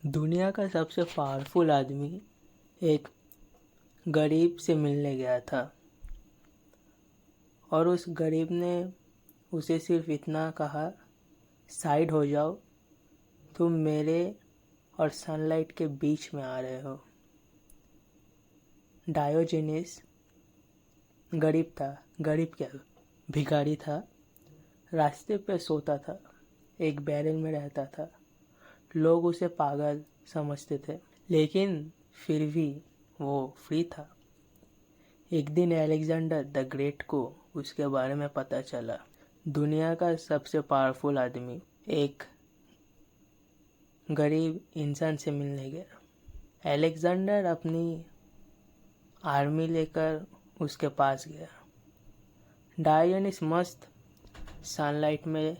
दुनिया का सबसे पावरफुल आदमी एक गरीब से मिलने गया था और उस गरीब ने उसे सिर्फ इतना कहा, साइड हो जाओ, तुम मेरे और सनलाइट के बीच में आ रहे हो। डायोजेनिस गरीब था, गरीब क्या, भिखारी था, रास्ते पे सोता था, एक बैरल में रहता था। लोग उसे पागल समझते थे, लेकिन फिर भी वो फ्री था। एक दिन अलेक्जेंडर द ग्रेट को उसके बारे में पता चला। दुनिया का सबसे पावरफुल आदमी एक गरीब इंसान से मिलने गया। अलेक्जेंडर अपनी आर्मी लेकर उसके पास गया। डायोनिस मस्त सनलाइट में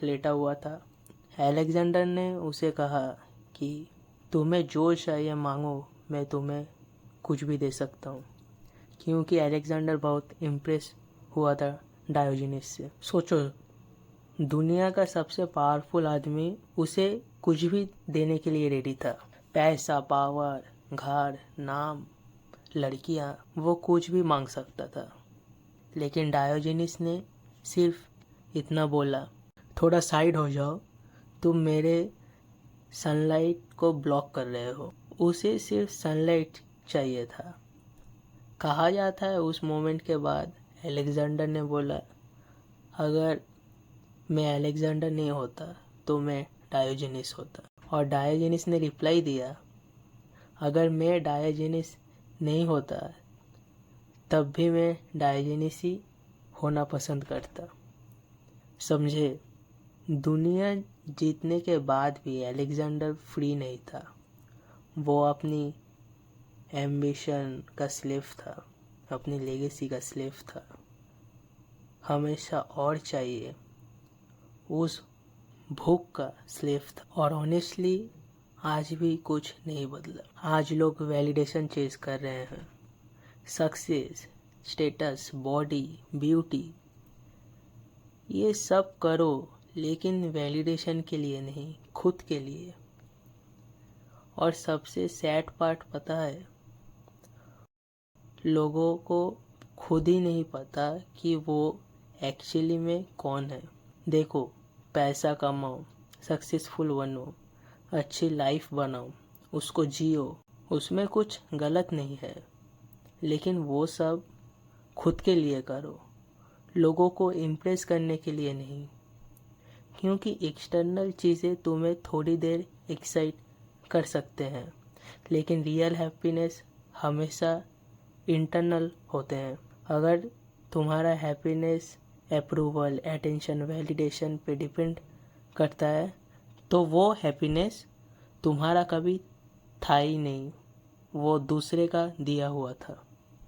लेटा हुआ था। अलेक्जेंडर ने उसे कहा कि तुम्हें जो चाहिए मांगो, मैं तुम्हें कुछ भी दे सकता हूँ, क्योंकि अलेक्जेंडर बहुत इम्प्रेस हुआ था डायोजेनिस से। सोचो, दुनिया का सबसे पावरफुल आदमी उसे कुछ भी देने के लिए रेडी था। पैसा, पावर, घर, नाम, लड़कियाँ, वो कुछ भी मांग सकता था। लेकिन डायोजेनिस ने सिर्फ इतना बोला, थोड़ा साइड हो जाओ, तुम मेरे सनलाइट को ब्लॉक कर रहे हो। उसे सिर्फ सनलाइट चाहिए था। कहा जाता है उस मोमेंट के बाद अलेक्जेंडर ने बोला, अगर मैं अलेक्जेंडर नहीं होता तो मैं डायोजेनिस होता। और डायोजेनिस ने रिप्लाई दिया, अगर मैं डायोजेनिस नहीं होता तब भी मैं डायोजेनिस ही होना पसंद करता। समझे, दुनिया जीतने के बाद भी अलेक्जेंडर फ्री नहीं था। वो अपनी एम्बिशन का स्लेव था, अपनी लेगेसी का स्लेव था। हमेशा और चाहिए, उस भूख का स्लेव था। और ऑनेस्टली आज भी कुछ नहीं बदला। आज लोग वैलिडेशन चेज कर रहे हैं, सक्सेस, स्टेटस, बॉडी, ब्यूटी, ये सब करो, लेकिन वैलिडेशन के लिए नहीं, खुद के लिए। और सबसे सैड पार्ट पता है, लोगों को खुद ही नहीं पता कि वो एक्चुअली में कौन है। देखो, पैसा कमाओ, सक्सेसफुल बनो, अच्छी लाइफ बनाओ, उसको जियो, उसमें कुछ गलत नहीं है। लेकिन वो सब खुद के लिए करो, लोगों को इम्प्रेस करने के लिए नहीं। क्योंकि एक्सटर्नल चीज़ें तुम्हें थोड़ी देर एक्साइट कर सकते हैं, लेकिन रियल हैप्पीनेस हमेशा इंटरनल होते हैं। अगर तुम्हारा हैप्पीनेस अप्रूवल, अटेंशन, वैलिडेशन पे डिपेंड करता है तो वो हैप्पीनेस तुम्हारा कभी था ही नहीं, वो दूसरे का दिया हुआ था।